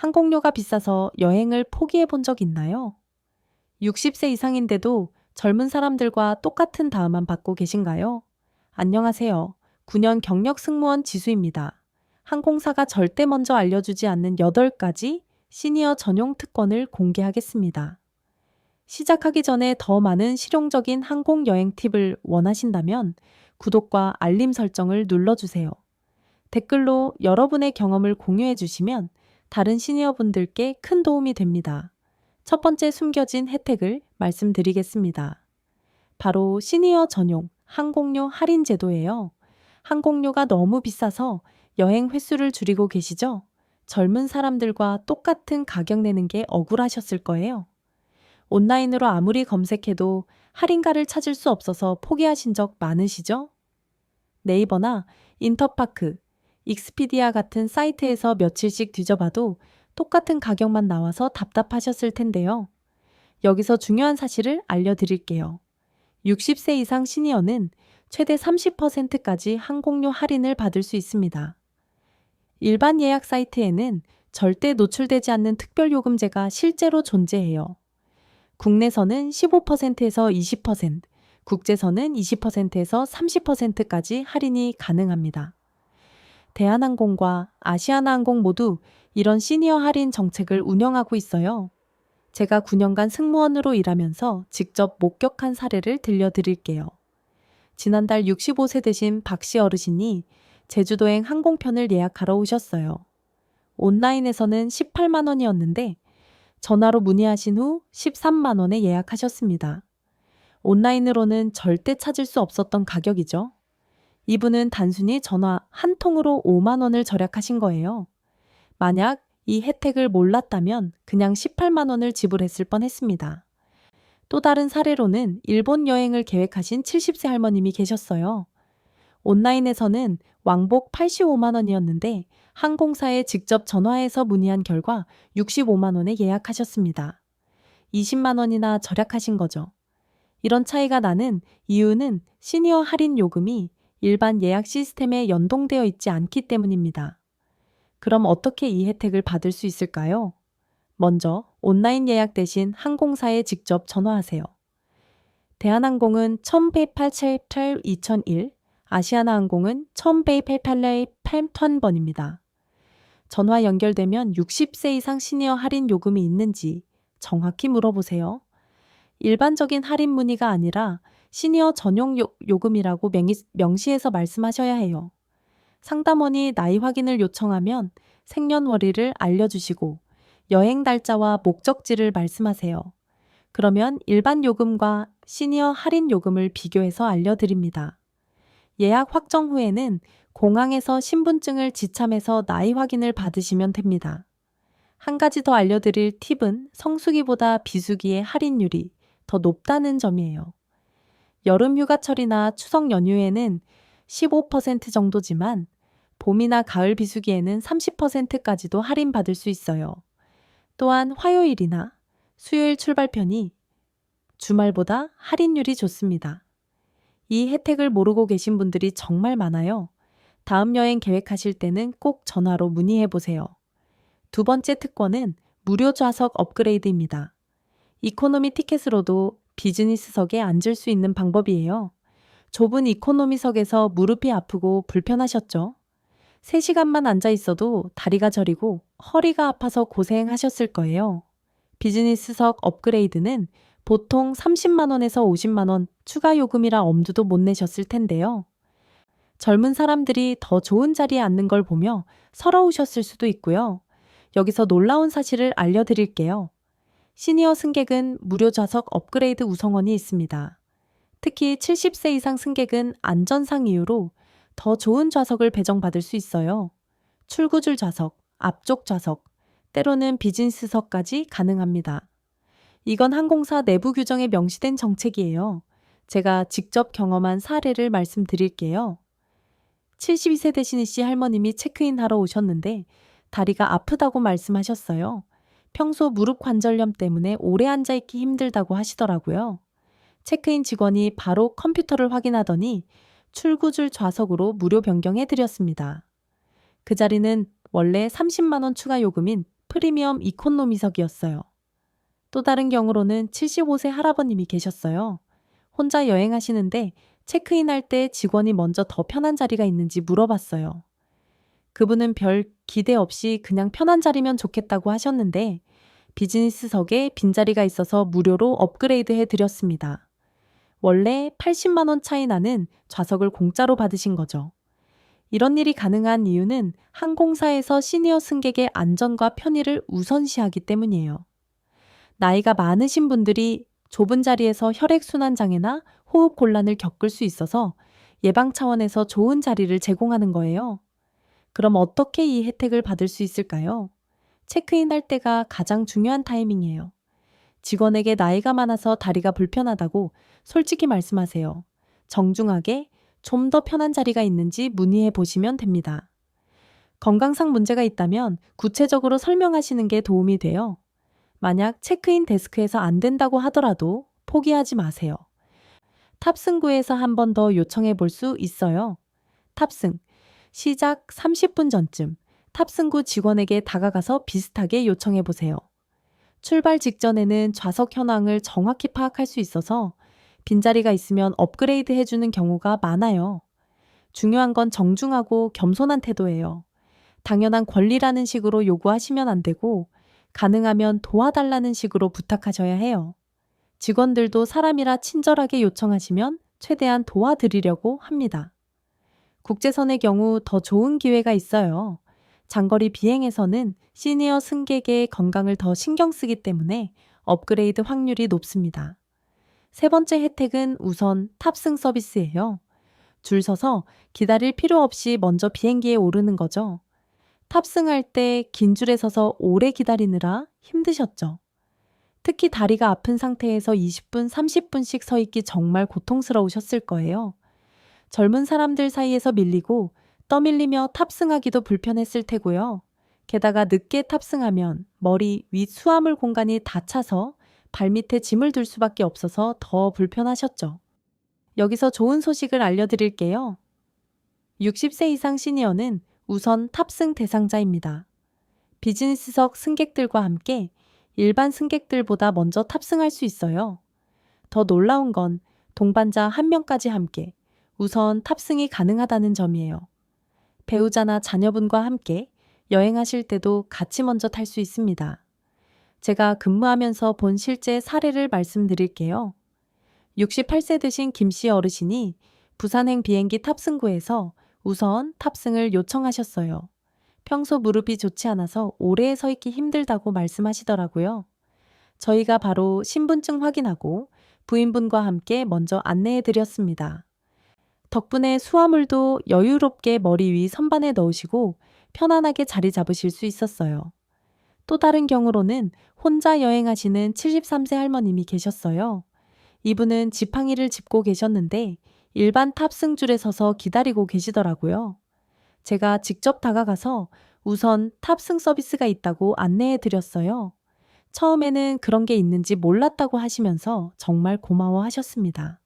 항공료가 비싸서 여행을 포기해 본 적 있나요? 60세 이상인데도 젊은 사람들과 똑같은 다음만 받고 계신가요? 안녕하세요. 9년 경력 승무원 지수입니다. 항공사가 절대 먼저 알려주지 않는 8가지 시니어 전용 특권을 공개하겠습니다. 시작하기 전에 더 많은 실용적인 항공 여행 팁을 원하신다면 구독과 알림 설정을 눌러주세요. 댓글로 여러분의 경험을 공유해 주시면 다른 시니어분들께 큰 도움이 됩니다. 첫 번째 숨겨진 혜택을 말씀드리겠습니다. 바로 시니어 전용 항공료 할인 제도예요. 항공료가 너무 비싸서 여행 횟수를 줄이고 계시죠? 젊은 사람들과 똑같은 가격 내는 게 억울하셨을 거예요. 온라인으로 아무리 검색해도 할인가를 찾을 수 없어서 포기하신 적 많으시죠? 네이버나 인터파크, 익스피디아 같은 사이트에서 며칠씩 뒤져봐도 똑같은 가격만 나와서 답답하셨을 텐데요. 여기서 중요한 사실을 알려드릴게요. 60세 이상 시니어는 최대 30%까지 항공료 할인을 받을 수 있습니다. 일반 예약 사이트에는 절대 노출되지 않는 특별 요금제가 실제로 존재해요. 국내선은 15%에서 20%, 국제선은 20%에서 30%까지 할인이 가능합니다. 대한항공과 아시아나항공 모두 이런 시니어 할인 정책을 운영하고 있어요. 제가 9년간 승무원으로 일하면서 직접 목격한 사례를 들려드릴게요. 지난달 65세 되신 박씨 어르신이 제주도행 항공편을 예약하러 오셨어요. 온라인에서는 18만 원이었는데 전화로 문의하신 후 13만 원에 예약하셨습니다. 온라인으로는 절대 찾을 수 없었던 가격이죠. 이분은 단순히 전화 한 통으로 5만 원을 절약하신 거예요. 만약 이 혜택을 몰랐다면 그냥 18만 원을 지불했을 뻔했습니다. 또 다른 사례로는 일본 여행을 계획하신 70세 할머님이 계셨어요. 온라인에서는 왕복 85만 원이었는데 항공사에 직접 전화해서 문의한 결과 65만 원에 예약하셨습니다. 20만 원이나 절약하신 거죠. 이런 차이가 나는 이유는 시니어 할인 요금이 일반 예약 시스템에 연동되어 있지 않기 때문입니다. 그럼 어떻게 이 혜택을 받을 수 있을까요? 먼저 온라인 예약 대신 항공사에 직접 전화하세요. 대한항공은 1188-2001, 아시아나항공은 1188-8000번입니다. 전화 연결되면 60세 이상 시니어 할인 요금이 있는지 정확히 물어보세요. 일반적인 할인 문의가 아니라 시니어 전용 요금이라고 명시해서 말씀하셔야 해요. 상담원이 나이 확인을 요청하면 생년월일을 알려주시고 여행 날짜와 목적지를 말씀하세요. 그러면 일반 요금과 시니어 할인 요금을 비교해서 알려드립니다. 예약 확정 후에는 공항에서 신분증을 지참해서 나이 확인을 받으시면 됩니다. 한 가지 더 알려드릴 팁은 성수기보다 비수기의 할인율이 더 높다는 점이에요. 여름 휴가철이나 추석 연휴에는 15% 정도지만 봄이나 가을 비수기에는 30%까지도 할인받을 수 있어요. 또한 화요일이나 수요일 출발편이 주말보다 할인율이 좋습니다. 이 혜택을 모르고 계신 분들이 정말 많아요. 다음 여행 계획하실 때는 꼭 전화로 문의해 보세요. 두 번째 특권은 무료 좌석 업그레이드입니다. 이코노미 티켓으로도 비즈니스석에 앉을 수 있는 방법이에요. 좁은 이코노미석에서 무릎이 아프고 불편하셨죠? 3시간만 앉아 있어도 다리가 저리고 허리가 아파서 고생하셨을 거예요. 비즈니스석 업그레이드는 보통 30만 원에서 50만 원 추가 요금이라 엄두도 못 내셨을 텐데요. 젊은 사람들이 더 좋은 자리에 앉는 걸 보며 서러우셨을 수도 있고요. 여기서 놀라운 사실을 알려드릴게요. 시니어 승객은 무료 좌석 업그레이드 우선권이 있습니다. 특히 70세 이상 승객은 안전상 이유로 더 좋은 좌석을 배정받을 수 있어요. 출구줄 좌석, 앞쪽 좌석, 때로는 비즈니스석까지 가능합니다. 이건 항공사 내부 규정에 명시된 정책이에요. 제가 직접 경험한 사례를 말씀드릴게요. 72세 되신 씨 할머님이 체크인하러 오셨는데 다리가 아프다고 말씀하셨어요. 평소 무릎 관절염 때문에 오래 앉아있기 힘들다고 하시더라고요. 체크인 직원이 바로 컴퓨터를 확인하더니 출구줄 좌석으로 무료 변경해 드렸습니다. 그 자리는 원래 30만 원 추가 요금인 프리미엄 이코노미석이었어요. 또 다른 경우로는 75세 할아버님이 계셨어요. 혼자 여행하시는데 체크인할 때 직원이 먼저 더 편한 자리가 있는지 물어봤어요. 그분은 별 기대 없이 그냥 편한 자리면 좋겠다고 하셨는데 비즈니스석에 빈자리가 있어서 무료로 업그레이드 해드렸습니다. 원래 80만 원 차이 나는 좌석을 공짜로 받으신 거죠. 이런 일이 가능한 이유는 항공사에서 시니어 승객의 안전과 편의를 우선시하기 때문이에요. 나이가 많으신 분들이 좁은 자리에서 혈액순환 장애나 호흡 곤란을 겪을 수 있어서 예방 차원에서 좋은 자리를 제공하는 거예요. 그럼 어떻게 이 혜택을 받을 수 있을까요? 체크인할 때가 가장 중요한 타이밍이에요. 직원에게 나이가 많아서 다리가 불편하다고 솔직히 말씀하세요. 정중하게 좀 더 편한 자리가 있는지 문의해 보시면 됩니다. 건강상 문제가 있다면 구체적으로 설명하시는 게 도움이 돼요. 만약 체크인 데스크에서 안 된다고 하더라도 포기하지 마세요. 탑승구에서 한 번 더 요청해 볼 수 있어요. 탑승. 시작 30분 전쯤 탑승구 직원에게 다가가서 비슷하게 요청해 보세요. 출발 직전에는 좌석 현황을 정확히 파악할 수 있어서 빈자리가 있으면 업그레이드 해주는 경우가 많아요. 중요한 건 정중하고 겸손한 태도예요. 당연한 권리라는 식으로 요구하시면 안 되고 가능하면 도와달라는 식으로 부탁하셔야 해요. 직원들도 사람이라 친절하게 요청하시면 최대한 도와드리려고 합니다. 국제선의 경우 더 좋은 기회가 있어요. 장거리 비행에서는 시니어 승객의 건강을 더 신경 쓰기 때문에 업그레이드 확률이 높습니다. 세 번째 혜택은 우선 탑승 서비스예요. 줄 서서 기다릴 필요 없이 먼저 비행기에 오르는 거죠. 탑승할 때 긴 줄에 서서 오래 기다리느라 힘드셨죠? 특히 다리가 아픈 상태에서 20분, 30분씩 서 있기 정말 고통스러우셨을 거예요. 젊은 사람들 사이에서 밀리고 떠밀리며 탑승하기도 불편했을 테고요. 게다가 늦게 탑승하면 머리 위 수화물 공간이 다 차서 발밑에 짐을 둘 수밖에 없어서 더 불편하셨죠. 여기서 좋은 소식을 알려드릴게요. 60세 이상 시니어는 우선 탑승 대상자입니다. 비즈니스석 승객들과 함께 일반 승객들보다 먼저 탑승할 수 있어요. 더 놀라운 건 동반자 한 명까지 함께 우선 탑승이 가능하다는 점이에요. 배우자나 자녀분과 함께 여행하실 때도 같이 먼저 탈 수 있습니다. 제가 근무하면서 본 실제 사례를 말씀드릴게요. 68세 되신 김 씨 어르신이 부산행 비행기 탑승구에서 우선 탑승을 요청하셨어요. 평소 무릎이 좋지 않아서 오래 서 있기 힘들다고 말씀하시더라고요. 저희가 바로 신분증 확인하고 부인분과 함께 먼저 안내해 드렸습니다. 덕분에 수화물도 여유롭게 머리 위 선반에 넣으시고 편안하게 자리 잡으실 수 있었어요. 또 다른 경우로는 혼자 여행하시는 73세 할머님이 계셨어요. 이분은 지팡이를 짚고 계셨는데 일반 탑승줄에 서서 기다리고 계시더라고요. 제가 직접 다가가서 우선 탑승 서비스가 있다고 안내해 드렸어요. 처음에는 그런 게 있는지 몰랐다고 하시면서 정말 고마워하셨습니다.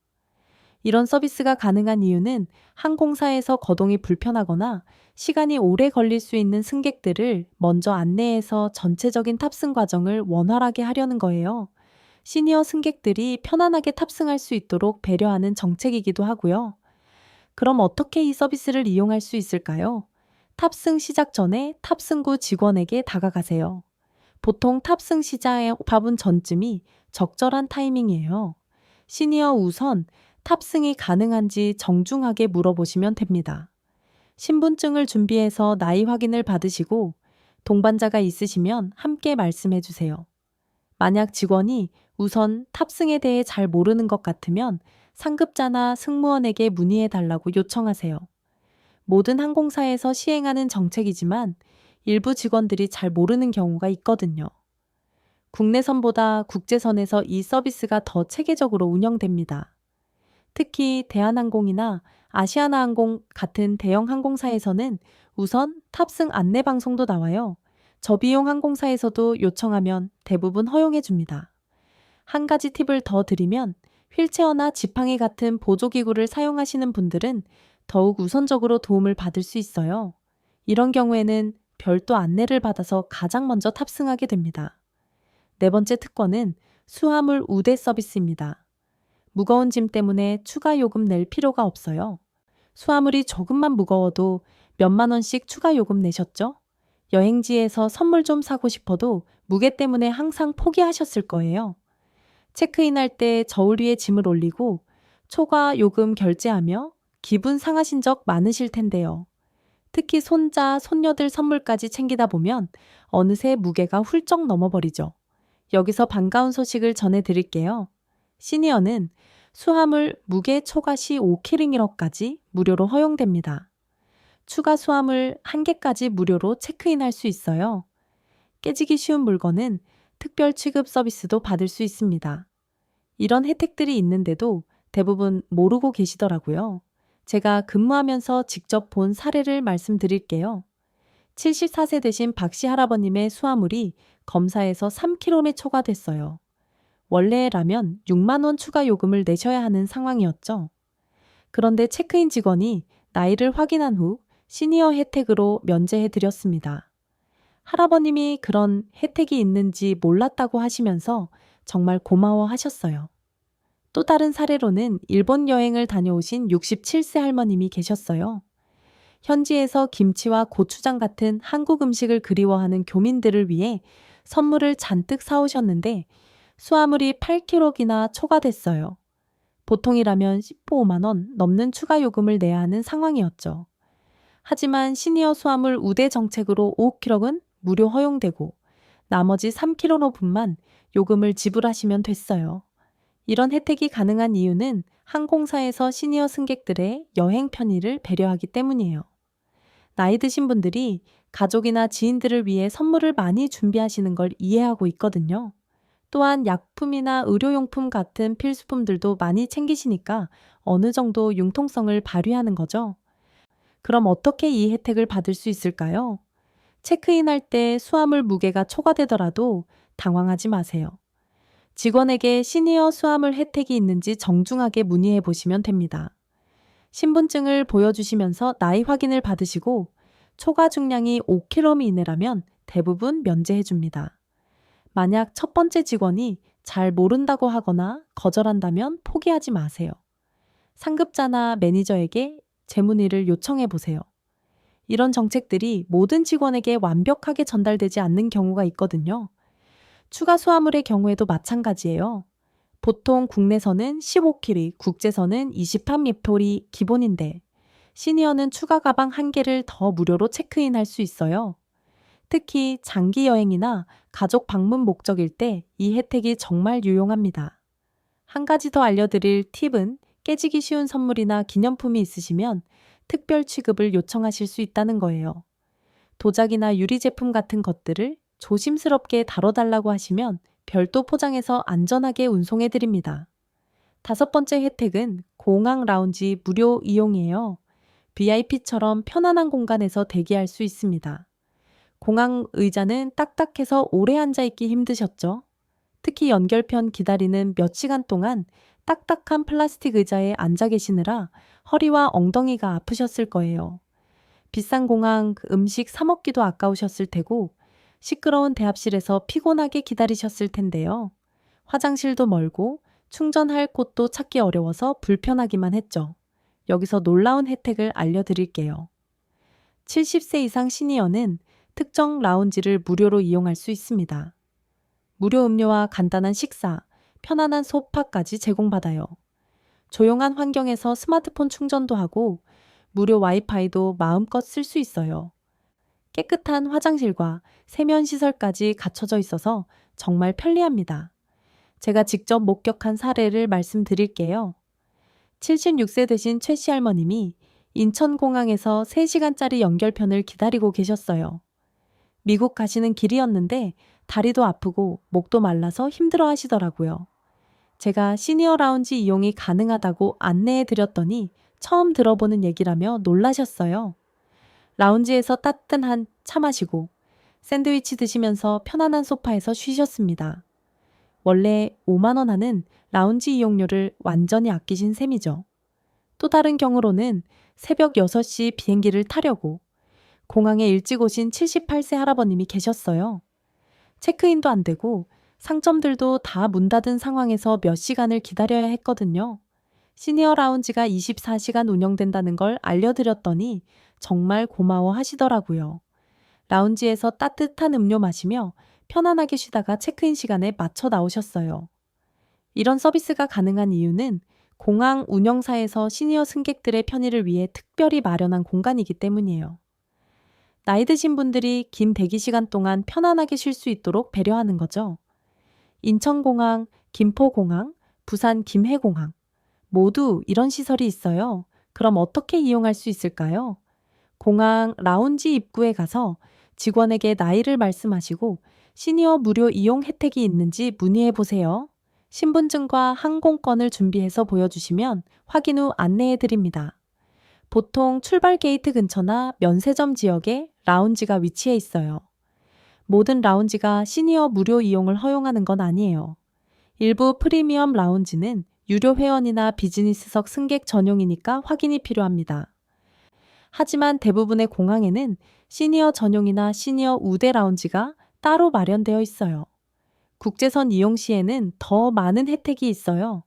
이런 서비스가 가능한 이유는 항공사에서 거동이 불편하거나 시간이 오래 걸릴 수 있는 승객들을 먼저 안내해서 전체적인 탑승 과정을 원활하게 하려는 거예요. 시니어 승객들이 편안하게 탑승할 수 있도록 배려하는 정책이기도 하고요. 그럼 어떻게 이 서비스를 이용할 수 있을까요? 탑승 시작 전에 탑승구 직원에게 다가가세요. 보통 탑승 시작에 5분 전쯤이 적절한 타이밍이에요. 시니어 우선 탑승이 가능한지 정중하게 물어보시면 됩니다. 신분증을 준비해서 나이 확인을 받으시고 동반자가 있으시면 함께 말씀해 주세요. 만약 직원이 우선 탑승에 대해 잘 모르는 것 같으면 상급자나 승무원에게 문의해 달라고 요청하세요. 모든 항공사에서 시행하는 정책이지만 일부 직원들이 잘 모르는 경우가 있거든요. 국내선보다 국제선에서 이 서비스가 더 체계적으로 운영됩니다. 특히 대한항공이나 아시아나항공 같은 대형 항공사에서는 우선 탑승 안내 방송도 나와요. 저비용 항공사에서도 요청하면 대부분 허용해 줍니다. 한 가지 팁을 더 드리면 휠체어나 지팡이 같은 보조기구를 사용하시는 분들은 더욱 우선적으로 도움을 받을 수 있어요. 이런 경우에는 별도 안내를 받아서 가장 먼저 탑승하게 됩니다. 네 번째 특권은 수화물 우대 서비스입니다. 무거운 짐 때문에 추가 요금 낼 필요가 없어요. 수화물이 조금만 무거워도 몇만 원씩 추가 요금 내셨죠? 여행지에서 선물 좀 사고 싶어도 무게 때문에 항상 포기하셨을 거예요. 체크인할 때 저울 위에 짐을 올리고 초과 요금 결제하며 기분 상하신 적 많으실 텐데요. 특히 손자, 손녀들 선물까지 챙기다 보면 어느새 무게가 훌쩍 넘어버리죠. 여기서 반가운 소식을 전해드릴게요. 시니어는 수화물 무게 초과 시 5kg까지 무료로 허용됩니다. 추가 수화물 1개까지 무료로 체크인할 수 있어요. 깨지기 쉬운 물건은 특별 취급 서비스도 받을 수 있습니다. 이런 혜택들이 있는데도 대부분 모르고 계시더라고요. 제가 근무하면서 직접 본 사례를 말씀드릴게요. 74세 되신 박씨 할아버님의 수화물이 검사에서 3kg에 초과됐어요. 원래라면 6만 원 추가 요금을 내셔야 하는 상황이었죠. 그런데 체크인 직원이 나이를 확인한 후 시니어 혜택으로 면제해 드렸습니다. 할아버님이 그런 혜택이 있는지 몰랐다고 하시면서 정말 고마워하셨어요. 또 다른 사례로는 일본 여행을 다녀오신 67세 할머님이 계셨어요. 현지에서 김치와 고추장 같은 한국 음식을 그리워하는 교민들을 위해 선물을 잔뜩 사오셨는데 수화물이 8kg이나 초과됐어요. 보통이라면 15만 원 넘는 추가 요금을 내야 하는 상황이었죠. 하지만 시니어 수화물 우대 정책으로 5kg은 무료 허용되고 나머지 3kg분만 요금을 지불하시면 됐어요. 이런 혜택이 가능한 이유는 항공사에서 시니어 승객들의 여행 편의를 배려하기 때문이에요. 나이 드신 분들이 가족이나 지인들을 위해 선물을 많이 준비하시는 걸 이해하고 있거든요. 또한 약품이나 의료용품 같은 필수품들도 많이 챙기시니까 어느 정도 융통성을 발휘하는 거죠. 그럼 어떻게 이 혜택을 받을 수 있을까요? 체크인할 때 수화물 무게가 초과되더라도 당황하지 마세요. 직원에게 시니어 수화물 혜택이 있는지 정중하게 문의해 보시면 됩니다. 신분증을 보여주시면서 나이 확인을 받으시고 초과 중량이 5kg 이내라면 대부분 면제해 줍니다. 만약 첫 번째 직원이 잘 모른다고 하거나 거절한다면 포기하지 마세요. 상급자나 매니저에게 재문의를 요청해 보세요. 이런 정책들이 모든 직원에게 완벽하게 전달되지 않는 경우가 있거든요. 추가 수화물의 경우에도 마찬가지예요. 보통 국내선은 15kg, 국제선은 23미터리 기본인데 시니어는 추가 가방 1개를 더 무료로 체크인할 수 있어요. 특히 장기 여행이나 가족 방문 목적일 때 이 혜택이 정말 유용합니다. 한 가지 더 알려드릴 팁은 깨지기 쉬운 선물이나 기념품이 있으시면 특별 취급을 요청하실 수 있다는 거예요. 도자기나 유리 제품 같은 것들을 조심스럽게 다뤄달라고 하시면 별도 포장해서 안전하게 운송해 드립니다. 다섯 번째 혜택은 공항 라운지 무료 이용이에요. VIP처럼 편안한 공간에서 대기할 수 있습니다. 공항 의자는 딱딱해서 오래 앉아있기 힘드셨죠? 특히 연결편 기다리는 몇 시간 동안 딱딱한 플라스틱 의자에 앉아 계시느라 허리와 엉덩이가 아프셨을 거예요. 비싼 공항 음식 사 먹기도 아까우셨을 테고 시끄러운 대합실에서 피곤하게 기다리셨을 텐데요. 화장실도 멀고 충전할 곳도 찾기 어려워서 불편하기만 했죠. 여기서 놀라운 혜택을 알려드릴게요. 70세 이상 시니어는 특정 라운지를 무료로 이용할 수 있습니다. 무료 음료와 간단한 식사, 편안한 소파까지 제공받아요. 조용한 환경에서 스마트폰 충전도 하고 무료 와이파이도 마음껏 쓸 수 있어요. 깨끗한 화장실과 세면 시설까지 갖춰져 있어서 정말 편리합니다. 제가 직접 목격한 사례를 말씀드릴게요. 76세 되신 최 씨 할머님이 인천공항에서 3시간짜리 연결편을 기다리고 계셨어요. 미국 가시는 길이었는데 다리도 아프고 목도 말라서 힘들어 하시더라고요. 제가 시니어 라운지 이용이 가능하다고 안내해 드렸더니 처음 들어보는 얘기라며 놀라셨어요. 라운지에서 따뜻한 차 마시고 샌드위치 드시면서 편안한 소파에서 쉬셨습니다. 원래 5만 원 하는 라운지 이용료를 완전히 아끼신 셈이죠. 또 다른 경우로는 새벽 6시 비행기를 타려고 공항에 일찍 오신 78세 할아버님이 계셨어요. 체크인도 안 되고 상점들도 다 문 닫은 상황에서 몇 시간을 기다려야 했거든요. 시니어 라운지가 24시간 운영된다는 걸 알려드렸더니 정말 고마워 하시더라고요. 라운지에서 따뜻한 음료 마시며 편안하게 쉬다가 체크인 시간에 맞춰 나오셨어요. 이런 서비스가 가능한 이유는 공항 운영사에서 시니어 승객들의 편의를 위해 특별히 마련한 공간이기 때문이에요. 나이 드신 분들이 긴 대기 시간 동안 편안하게 쉴 수 있도록 배려하는 거죠. 인천공항, 김포공항, 부산 김해공항 모두 이런 시설이 있어요. 그럼 어떻게 이용할 수 있을까요? 공항 라운지 입구에 가서 직원에게 나이를 말씀하시고 시니어 무료 이용 혜택이 있는지 문의해 보세요. 신분증과 항공권을 준비해서 보여주시면 확인 후 안내해 드립니다. 보통 출발 게이트 근처나 면세점 지역에 라운지가 위치해 있어요. 모든 라운지가 시니어 무료 이용을 허용하는 건 아니에요. 일부 프리미엄 라운지는 유료 회원이나 비즈니스석 승객 전용이니까 확인이 필요합니다. 하지만 대부분의 공항에는 시니어 전용이나 시니어 우대 라운지가 따로 마련되어 있어요. 국제선 이용 시에는 더 많은 혜택이 있어요.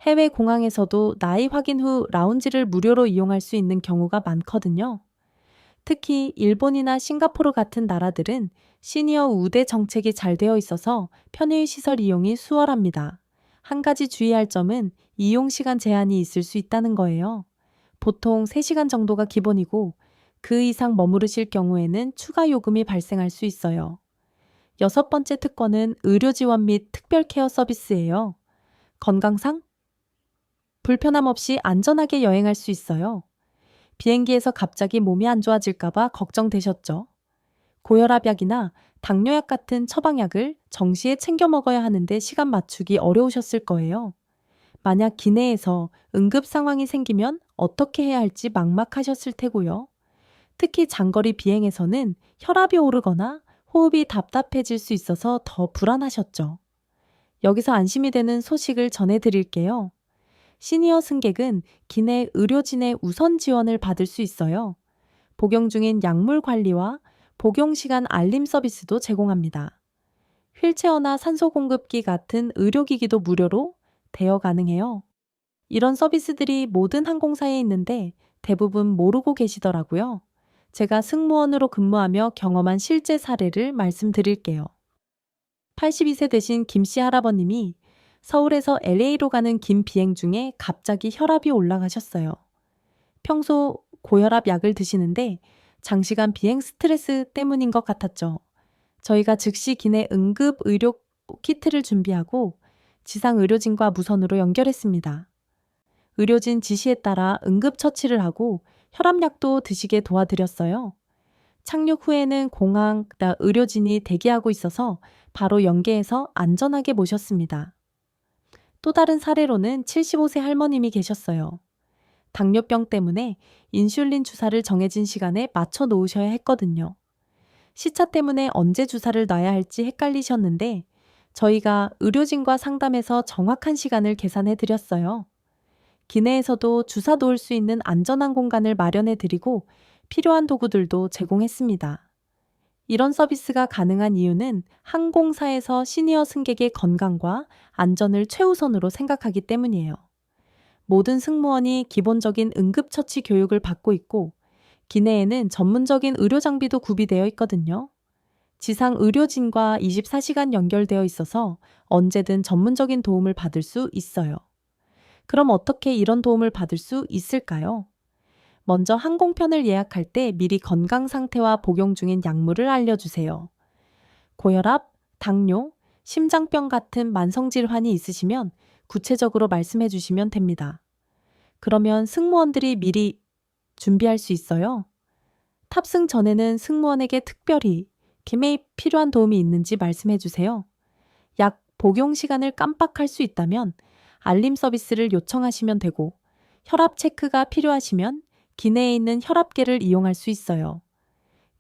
해외 공항에서도 나이 확인 후 라운지를 무료로 이용할 수 있는 경우가 많거든요. 특히 일본이나 싱가포르 같은 나라들은 시니어 우대 정책이 잘 되어 있어서 편의 시설 이용이 수월합니다. 한 가지 주의할 점은 이용 시간 제한이 있을 수 있다는 거예요. 보통 3시간 정도가 기본이고 그 이상 머무르실 경우에는 추가 요금이 발생할 수 있어요. 6번째 특권은 의료 지원 및 특별 케어 서비스예요. 건강상 불편함 없이 안전하게 여행할 수 있어요. 비행기에서 갑자기 몸이 안 좋아질까봐 걱정되셨죠? 고혈압약이나 당뇨약 같은 처방약을 정시에 챙겨 먹어야 하는데 시간 맞추기 어려우셨을 거예요. 만약 기내에서 응급 상황이 생기면 어떻게 해야 할지 막막하셨을 테고요. 특히 장거리 비행에서는 혈압이 오르거나 호흡이 답답해질 수 있어서 더 불안하셨죠. 여기서 안심이 되는 소식을 전해드릴게요. 시니어 승객은 기내 의료진의 우선 지원을 받을 수 있어요. 복용 중인 약물 관리와 복용 시간 알림 서비스도 제공합니다. 휠체어나 산소 공급기 같은 의료기기도 무료로 대여 가능해요. 이런 서비스들이 모든 항공사에 있는데 대부분 모르고 계시더라고요. 제가 승무원으로 근무하며 경험한 실제 사례를 말씀드릴게요. 82세 되신 김씨 할아버님이 서울에서 LA로 가는 긴 비행 중에 갑자기 혈압이 올라가셨어요. 평소 고혈압 약을 드시는데 장시간 비행 스트레스 때문인 것 같았죠. 저희가 즉시 기내 응급 의료 키트를 준비하고 지상 의료진과 무선으로 연결했습니다. 의료진 지시에 따라 응급처치를 하고 혈압약도 드시게 도와드렸어요. 착륙 후에는 공항 의료진이 대기하고 있어서 바로 연계해서 안전하게 모셨습니다. 또 다른 사례로는 75세 할머님이 계셨어요. 당뇨병 때문에 인슐린 주사를 정해진 시간에 맞춰 놓으셔야 했거든요. 시차 때문에 언제 주사를 놔야 할지 헷갈리셨는데 저희가 의료진과 상담해서 정확한 시간을 계산해 드렸어요. 기내에서도 주사 놓을 수 있는 안전한 공간을 마련해 드리고 필요한 도구들도 제공했습니다. 이런 서비스가 가능한 이유는 항공사에서 시니어 승객의 건강과 안전을 최우선으로 생각하기 때문이에요. 모든 승무원이 기본적인 응급처치 교육을 받고 있고 기내에는 전문적인 의료 장비도 구비되어 있거든요. 지상 의료진과 24시간 연결되어 있어서 언제든 전문적인 도움을 받을 수 있어요. 그럼 어떻게 이런 도움을 받을 수 있을까요? 먼저 항공편을 예약할 때 미리 건강 상태와 복용 중인 약물을 알려주세요. 고혈압, 당뇨, 심장병 같은 만성질환이 있으시면 구체적으로 말씀해 주시면 됩니다. 그러면 승무원들이 미리 준비할 수 있어요. 탑승 전에는 승무원에게 특별히 기내에 필요한 도움이 있는지 말씀해 주세요. 약 복용 시간을 깜빡할 수 있다면 알림 서비스를 요청하시면 되고 혈압 체크가 필요하시면 기내에 있는 혈압계를 이용할 수 있어요.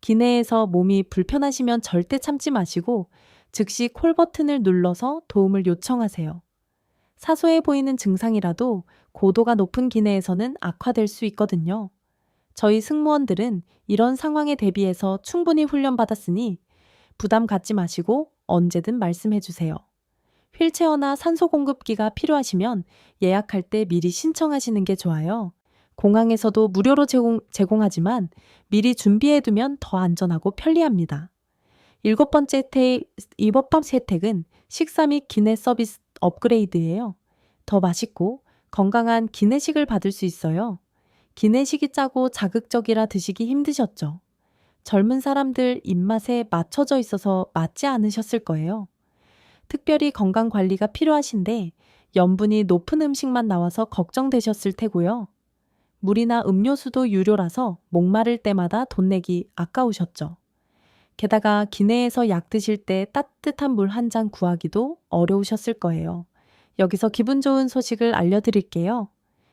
기내에서 몸이 불편하시면 절대 참지 마시고 즉시 콜 버튼을 눌러서 도움을 요청하세요. 사소해 보이는 증상이라도 고도가 높은 기내에서는 악화될 수 있거든요. 저희 승무원들은 이런 상황에 대비해서 충분히 훈련받았으니 부담 갖지 마시고 언제든 말씀해 주세요. 휠체어나 산소 공급기가 필요하시면 예약할 때 미리 신청하시는 게 좋아요. 공항에서도 무료로 제공하지만 미리 준비해 두면 더 안전하고 편리합니다. 일곱 번째 혜택은 식사 및 기내 서비스 업그레이드예요. 더 맛있고 건강한 기내식을 받을 수 있어요. 기내식이 짜고 자극적이라 드시기 힘드셨죠? 젊은 사람들 입맛에 맞춰져 있어서 맞지 않으셨을 거예요. 특별히 건강 관리가 필요하신데 염분이 높은 음식만 나와서 걱정되셨을 테고요. 물이나 음료수도 유료라서 목마를 때마다 돈 내기 아까우셨죠. 게다가 기내에서 약 드실 때 따뜻한 물 한 잔 구하기도 어려우셨을 거예요. 여기서 기분 좋은 소식을 알려드릴게요.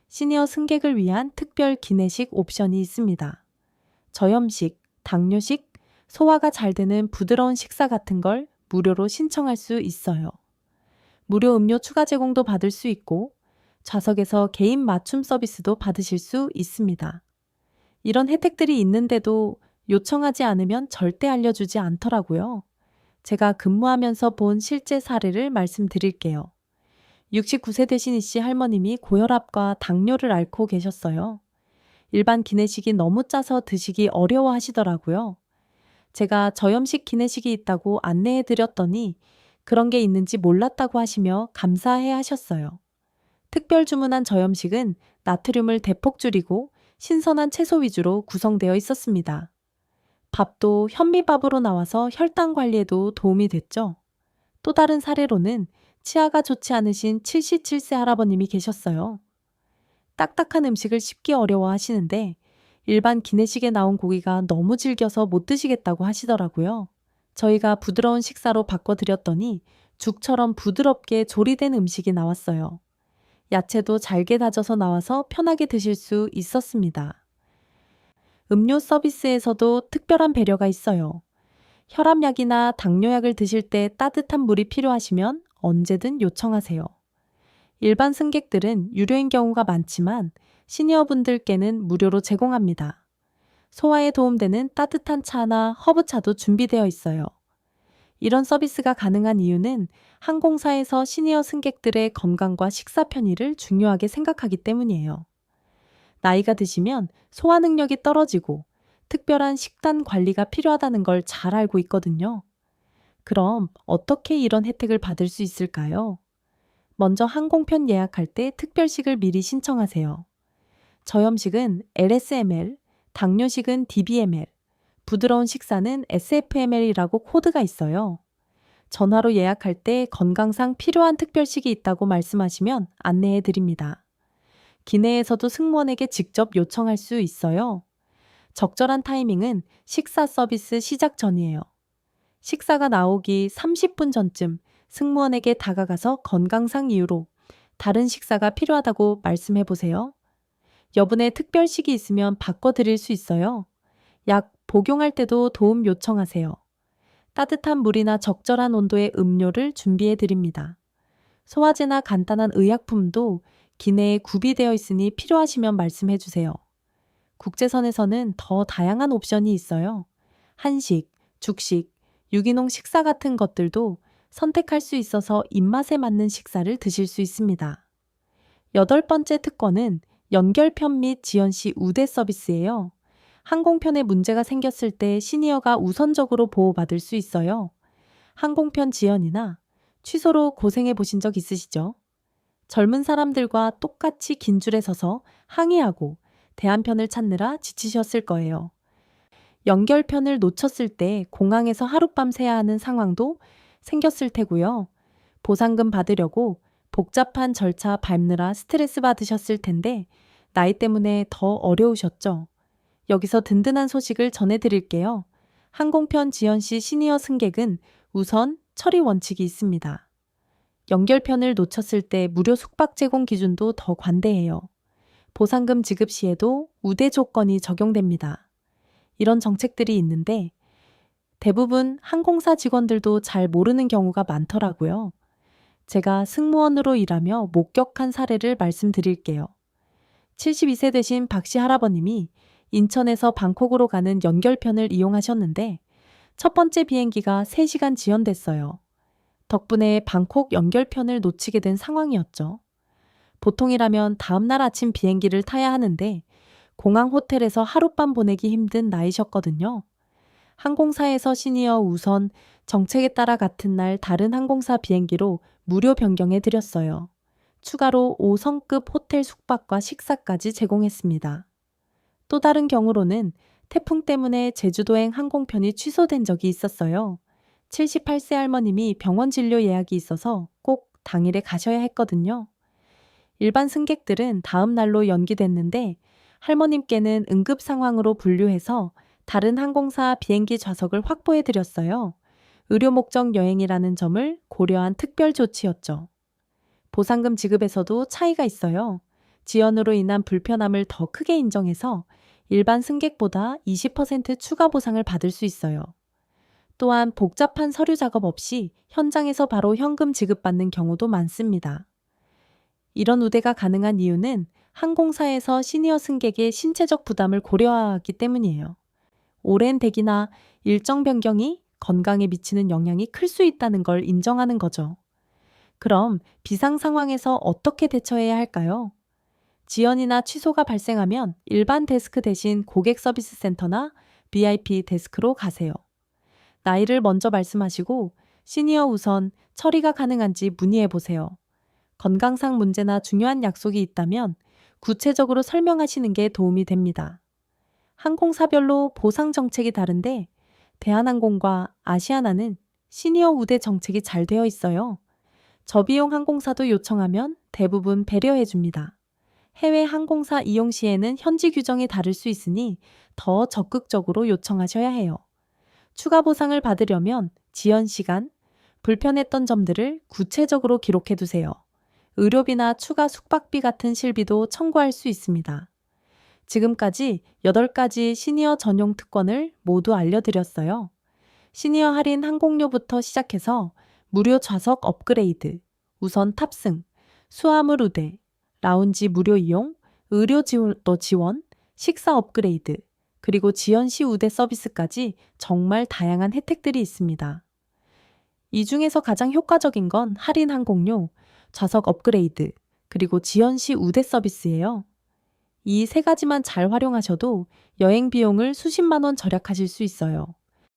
시니어 승객을 위한 특별 기내식 옵션이 있습니다. 저염식, 당뇨식, 소화가 잘 되는 부드러운 식사 같은 걸 무료로 신청할 수 있어요. 무료 음료 추가 제공도 받을 수 있고 좌석에서 개인 맞춤 서비스도 받으실 수 있습니다. 이런 혜택들이 있는데도 요청하지 않으면 절대 알려주지 않더라고요. 제가 근무하면서 본 실제 사례를 말씀드릴게요. 69세 되신 이씨 할머님이 고혈압과 당뇨를 앓고 계셨어요. 일반 기내식이 너무 짜서 드시기 어려워 하시더라고요. 제가 저염식 기내식이 있다고 안내해 드렸더니 그런 게 있는지 몰랐다고 하시며 감사해 하셨어요. 특별 주문한 저염식은 나트륨을 대폭 줄이고 신선한 채소 위주로 구성되어 있었습니다. 밥도 현미밥으로 나와서 혈당 관리에도 도움이 됐죠. 또 다른 사례로는 치아가 좋지 않으신 77세 할아버님이 계셨어요. 딱딱한 음식을 씹기 어려워 하시는데 일반 기내식에 나온 고기가 너무 질겨서 못 드시겠다고 하시더라고요. 저희가 부드러운 식사로 바꿔드렸더니 죽처럼 부드럽게 조리된 음식이 나왔어요. 야채도 잘게 다져서 나와서 편하게 드실 수 있었습니다. 음료 서비스에서도 특별한 배려가 있어요. 혈압약이나 당뇨약을 드실 때 따뜻한 물이 필요하시면 언제든 요청하세요. 일반 승객들은 유료인 경우가 많지만 시니어분들께는 무료로 제공합니다. 소화에 도움되는 따뜻한 차나 허브차도 준비되어 있어요. 이런 서비스가 가능한 이유는 항공사에서 시니어 승객들의 건강과 식사 편의를 중요하게 생각하기 때문이에요. 나이가 드시면 소화 능력이 떨어지고 특별한 식단 관리가 필요하다는 걸 잘 알고 있거든요. 그럼 어떻게 이런 혜택을 받을 수 있을까요? 먼저 항공편 예약할 때 특별식을 미리 신청하세요. 저염식은 LSML, 당뇨식은 DBML, 부드러운 식사는 SFML이라고 코드가 있어요. 전화로 예약할 때 건강상 필요한 특별식이 있다고 말씀하시면 안내해 드립니다. 기내에서도 승무원에게 직접 요청할 수 있어요. 적절한 타이밍은 식사 서비스 시작 전이에요. 식사가 나오기 30분 전쯤 승무원에게 다가가서 건강상 이유로 다른 식사가 필요하다고 말씀해 보세요. 여분의 특별식이 있으면 바꿔드릴 수 있어요. 약 복용할 때도 도움 요청하세요. 따뜻한 물이나 적절한 온도의 음료를 준비해 드립니다. 소화제나 간단한 의약품도 기내에 구비되어 있으니 필요하시면 말씀해 주세요. 국제선에서는 더 다양한 옵션이 있어요. 한식, 죽식, 유기농 식사 같은 것들도 선택할 수 있어서 입맛에 맞는 식사를 드실 수 있습니다. 여덟 번째 특권은 연결편 및 지연 시 우대 서비스예요. 항공편에 문제가 생겼을 때 시니어가 우선적으로 보호받을 수 있어요. 항공편 지연이나 취소로 고생해 보신 적 있으시죠? 젊은 사람들과 똑같이 긴 줄에 서서 항의하고 대안편을 찾느라 지치셨을 거예요. 연결편을 놓쳤을 때 공항에서 하룻밤 새야 하는 상황도 생겼을 테고요. 보상금 받으려고 복잡한 절차 밟느라 스트레스 받으셨을 텐데 나이 때문에 더 어려우셨죠. 여기서 든든한 소식을 전해드릴게요. 항공편 지연 시 시니어 승객은 우선 처리 원칙이 있습니다. 연결편을 놓쳤을 때 무료 숙박 제공 기준도 더 관대해요. 보상금 지급 시에도 우대 조건이 적용됩니다. 이런 정책들이 있는데 대부분 항공사 직원들도 잘 모르는 경우가 많더라고요. 제가 승무원으로 일하며 목격한 사례를 말씀드릴게요. 72세 되신 박씨 할아버님이 인천에서 방콕으로 가는 연결편을 이용하셨는데 첫 번째 비행기가 3시간 지연됐어요. 덕분에 방콕 연결편을 놓치게 된 상황이었죠. 보통이라면 다음날 아침 비행기를 타야 하는데 공항 호텔에서 하룻밤 보내기 힘든 나이셨거든요. 항공사에서 시니어 우선 정책에 따라 같은 날 다른 항공사 비행기로 무료 변경해 드렸어요. 추가로 5성급 호텔 숙박과 식사까지 제공했습니다. 또 다른 경우로는 태풍 때문에 제주도행 항공편이 취소된 적이 있었어요. 78세 할머님이 병원 진료 예약이 있어서 꼭 당일에 가셔야 했거든요. 일반 승객들은 다음 날로 연기됐는데 할머님께는 응급 상황으로 분류해서 다른 항공사 비행기 좌석을 확보해 드렸어요. 의료 목적 여행이라는 점을 고려한 특별 조치였죠. 보상금 지급에서도 차이가 있어요. 지연으로 인한 불편함을 더 크게 인정해서 일반 승객보다 20% 추가 보상을 받을 수 있어요. 또한 복잡한 서류 작업 없이 현장에서 바로 현금 지급받는 경우도 많습니다. 이런 우대가 가능한 이유는 항공사에서 시니어 승객의 신체적 부담을 고려하기 때문이에요. 오랜 대기나 일정 변경이 건강에 미치는 영향이 클 수 있다는 걸 인정하는 거죠. 그럼 비상 상황에서 어떻게 대처해야 할까요? 지연이나 취소가 발생하면 일반 데스크 대신 고객 서비스 센터나 VIP 데스크로 가세요. 나이를 먼저 말씀하시고 시니어 우선 처리가 가능한지 문의해 보세요. 건강상 문제나 중요한 약속이 있다면 구체적으로 설명하시는 게 도움이 됩니다. 항공사별로 보상 정책이 다른데 대한항공과 아시아나는 시니어 우대 정책이 잘 되어 있어요. 저비용 항공사도 요청하면 대부분 배려해 줍니다. 해외 항공사 이용 시에는 현지 규정이 다를 수 있으니 더 적극적으로 요청하셔야 해요. 추가 보상을 받으려면 지연 시간, 불편했던 점들을 구체적으로 기록해 두세요. 의료비나 추가 숙박비 같은 실비도 청구할 수 있습니다. 지금까지 8가지 시니어 전용 특권을 모두 알려드렸어요. 시니어 할인 항공료부터 시작해서 무료 좌석 업그레이드, 우선 탑승, 수화물 우대, 라운지 무료 이용, 의료 지원, 식사 업그레이드, 그리고 지연 시 우대 서비스까지 정말 다양한 혜택들이 있습니다. 이 중에서 가장 효과적인 건 할인 항공료, 좌석 업그레이드, 그리고 지연 시 우대 서비스예요. 이 3가지만 잘 활용하셔도 여행 비용을 수십만 원 절약하실 수 있어요.